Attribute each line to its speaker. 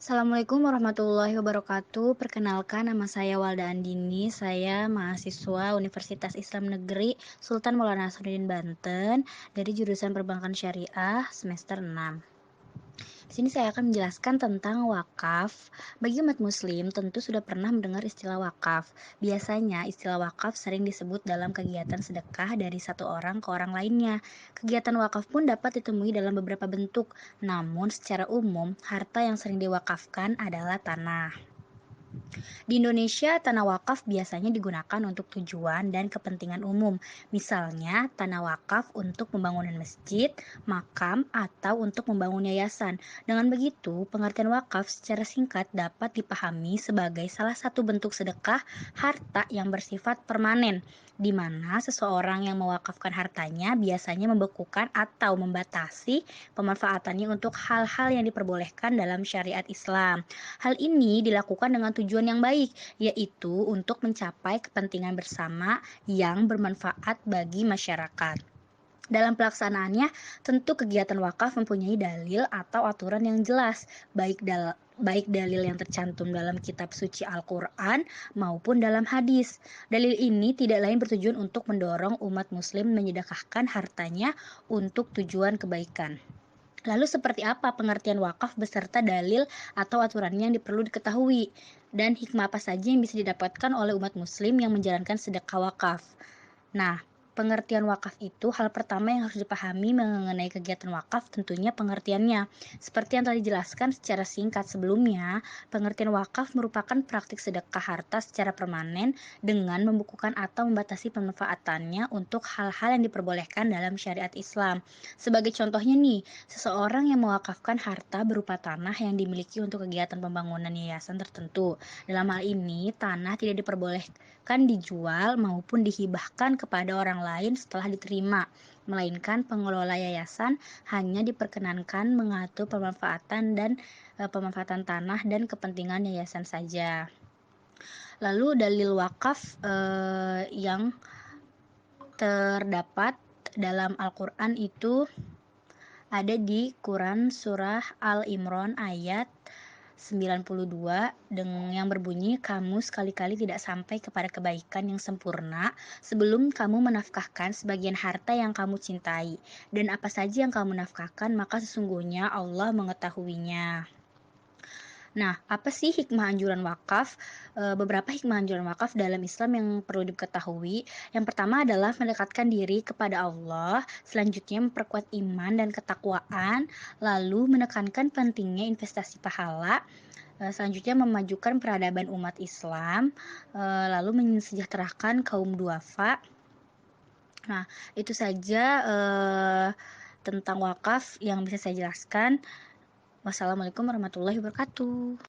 Speaker 1: Assalamualaikum warahmatullahi wabarakatuh. Perkenalkan, nama saya Walda Andini. Saya mahasiswa Universitas Islam Negeri Sultan Maulana Hasanuddin Banten dari jurusan Perbankan Syariah semester 6. Di sini saya akan menjelaskan tentang wakaf. Bagi umat muslim tentu sudah pernah mendengar istilah wakaf. Biasanya istilah wakaf sering disebut dalam kegiatan sedekah dari satu orang ke orang lainnya. Kegiatan wakaf pun dapat ditemui dalam beberapa bentuk. Namun secara umum, harta yang sering diwakafkan adalah tanah. Di Indonesia, tanah wakaf biasanya digunakan untuk tujuan dan kepentingan umum. Misalnya, tanah wakaf untuk pembangunan masjid, makam, atau untuk membangun yayasan. Dengan begitu, pengertian wakaf secara singkat dapat dipahami sebagai salah satu bentuk sedekah harta yang bersifat permanen, di mana seseorang yang mewakafkan hartanya biasanya membekukan atau membatasi pemanfaatannya untuk hal-hal yang diperbolehkan dalam syariat Islam. Hal ini dilakukan dengan tujuan yang baik, yaitu untuk mencapai kepentingan bersama yang bermanfaat bagi masyarakat. Dalam pelaksanaannya, tentu kegiatan wakaf mempunyai dalil atau aturan yang jelas, baik dalil yang tercantum dalam kitab suci Al-Quran maupun dalam hadis. Dalil ini tidak lain bertujuan untuk mendorong umat muslim menyedekahkan hartanya untuk tujuan kebaikan. Lalu seperti apa pengertian wakaf beserta dalil atau aturannya yang perlu diketahui? Dan hikmah apa saja yang bisa didapatkan oleh umat muslim yang menjalankan sedekah wakaf? Nah, pengertian wakaf itu hal pertama yang harus dipahami mengenai kegiatan wakaf tentunya pengertiannya. Seperti yang telah dijelaskan secara singkat sebelumnya, pengertian wakaf merupakan praktik sedekah harta secara permanen dengan membukukan atau membatasi pemanfaatannya untuk hal-hal yang diperbolehkan dalam syariat Islam. Sebagai contohnya nih, seseorang yang mewakafkan harta berupa tanah yang dimiliki untuk kegiatan pembangunan yayasan tertentu. Dalam hal ini, tanah tidak diperbolehkan dijual maupun dihibahkan kepada orang lain setelah diterima, melainkan pengelola yayasan hanya diperkenankan mengatur pemanfaatan tanah dan kepentingan yayasan saja. Lalu dalil wakaf yang terdapat dalam Al-Quran itu ada di Quran Surah Al-Imran ayat 92 yang berbunyi, kamu sekali-kali tidak sampai kepada kebaikan yang sempurna sebelum kamu menafkahkan sebagian harta yang kamu cintai, dan apa saja yang kamu nafkahkan maka sesungguhnya Allah mengetahuinya. Nah, apa sih hikmah anjuran wakaf? Beberapa hikmah anjuran wakaf dalam Islam yang perlu diketahui. Yang pertama adalah mendekatkan diri kepada Allah, selanjutnya memperkuat iman dan ketakwaan, lalu menekankan pentingnya investasi pahala, selanjutnya memajukan peradaban umat Islam, lalu mensejahterakan kaum duafa. Nah, itu saja tentang wakaf yang bisa saya jelaskan. Wassalamualaikum warahmatullahi wabarakatuh.